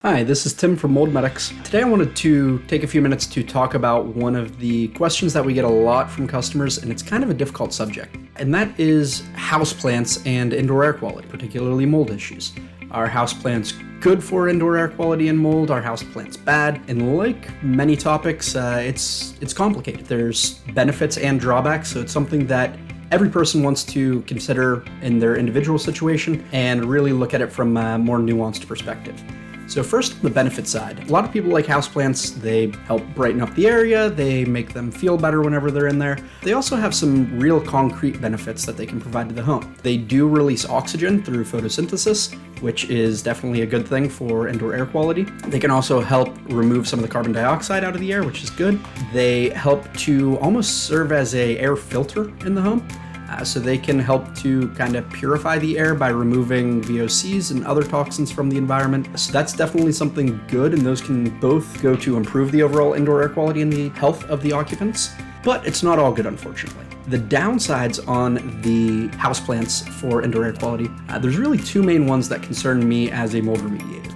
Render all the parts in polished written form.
Hi, this is Tim from Mold Medics. Today I wanted to take a few minutes to talk about one of the questions that we get a lot from customers, and it's kind of a difficult subject, and that is houseplants and indoor air quality, particularly mold issues. Are houseplants good for indoor air quality and mold? Are houseplants bad? And like many topics, it's complicated. There's benefits and drawbacks, so it's something that every person wants to consider in their individual situation and really look at it from a more nuanced perspective. So first, on the benefit side, a lot of people like houseplants. They help brighten up the area, they make them feel better whenever they're in there. They also have some real concrete benefits that they can provide to the home. They do release oxygen through photosynthesis, which is definitely a good thing for indoor air quality. They can also help remove some of the carbon dioxide out of the air, which is good. They help to almost serve as an air filter in the home. So they can help to kind of purify the air by removing VOCs and other toxins from the environment. So that's definitely something good, and those can both go to improve the overall indoor air quality and the health of the occupants. But it's not all good, unfortunately. The downsides on the houseplants for indoor air quality, there's really two main ones that concern me as a mold remediator.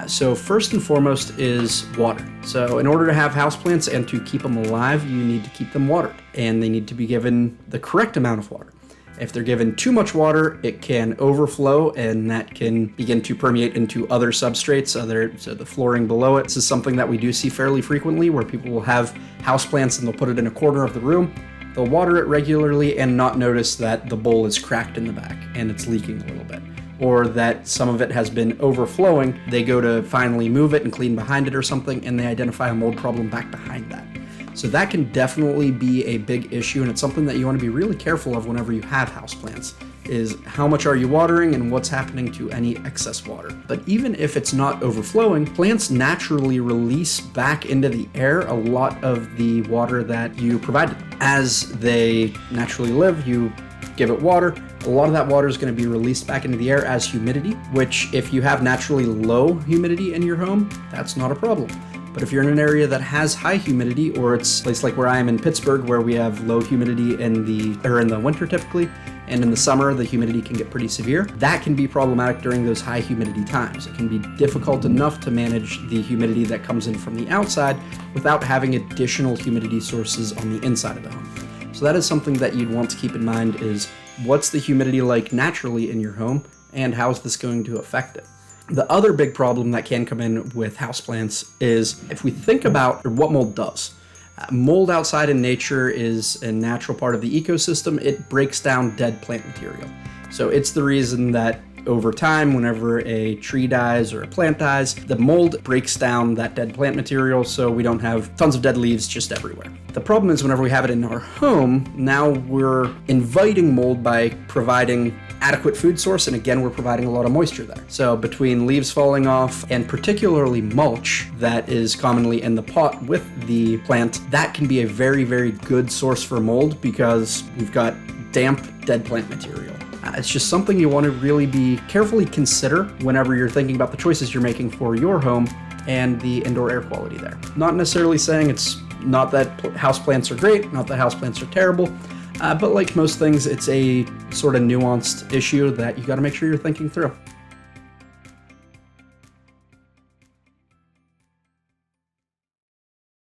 So first and foremost is water. So in order to have houseplants and to keep them alive, you need to keep them watered, and they need to be given the correct amount of water. If they're given too much water, it can overflow, and that can begin to permeate into other substrates, so the flooring below it. This is something that we do see fairly frequently, where people will have houseplants and they'll put it in a corner of the room. They'll water it regularly and not notice that the bowl is cracked in the back and it's leaking a little bit, or that some of it has been overflowing. They go to finally move it and clean behind it or something, and they identify a mold problem back behind that. So that can definitely be a big issue, and it's something that you want to be really careful of whenever you have houseplants, is how much are you watering and what's happening to any excess water. But even if it's not overflowing, plants naturally release back into the air a lot of the water that you provided them. As they naturally live, you give it water. A lot of that water is going to be released back into the air as humidity, which if you have naturally low humidity in your home, that's not a problem. But if you're in an area that has high humidity, or it's a place like where I am in Pittsburgh, where we have low humidity in the winter typically, and in the summer the humidity can get pretty severe, that can be problematic during those high humidity times. It can be difficult enough to manage the humidity that comes in from the outside without having additional humidity sources on the inside of the home. So that is something that you'd want to keep in mind, is what's the humidity like naturally in your home, and how is this going to affect it? The other big problem that can come in with houseplants is if we think about what mold does. Mold outside in nature is a natural part of the ecosystem. It breaks down dead plant material. So it's the reason that over time, whenever a tree dies or a plant dies, the mold breaks down that dead plant material, so we don't have tons of dead leaves just everywhere. The problem is whenever we have it in our home, now we're inviting mold by providing adequate food source, and again, we're providing a lot of moisture there. So between leaves falling off and particularly mulch that is commonly in the pot with the plant, that can be a very, very good source for mold because we've got damp, dead plant material. It's just something you want to really be carefully consider whenever you're thinking about the choices you're making for your home and the indoor air quality there. Not necessarily saying it's not that houseplants are great, not that houseplants are terrible, but like most things, it's a sort of nuanced issue that you got to make sure you're thinking through.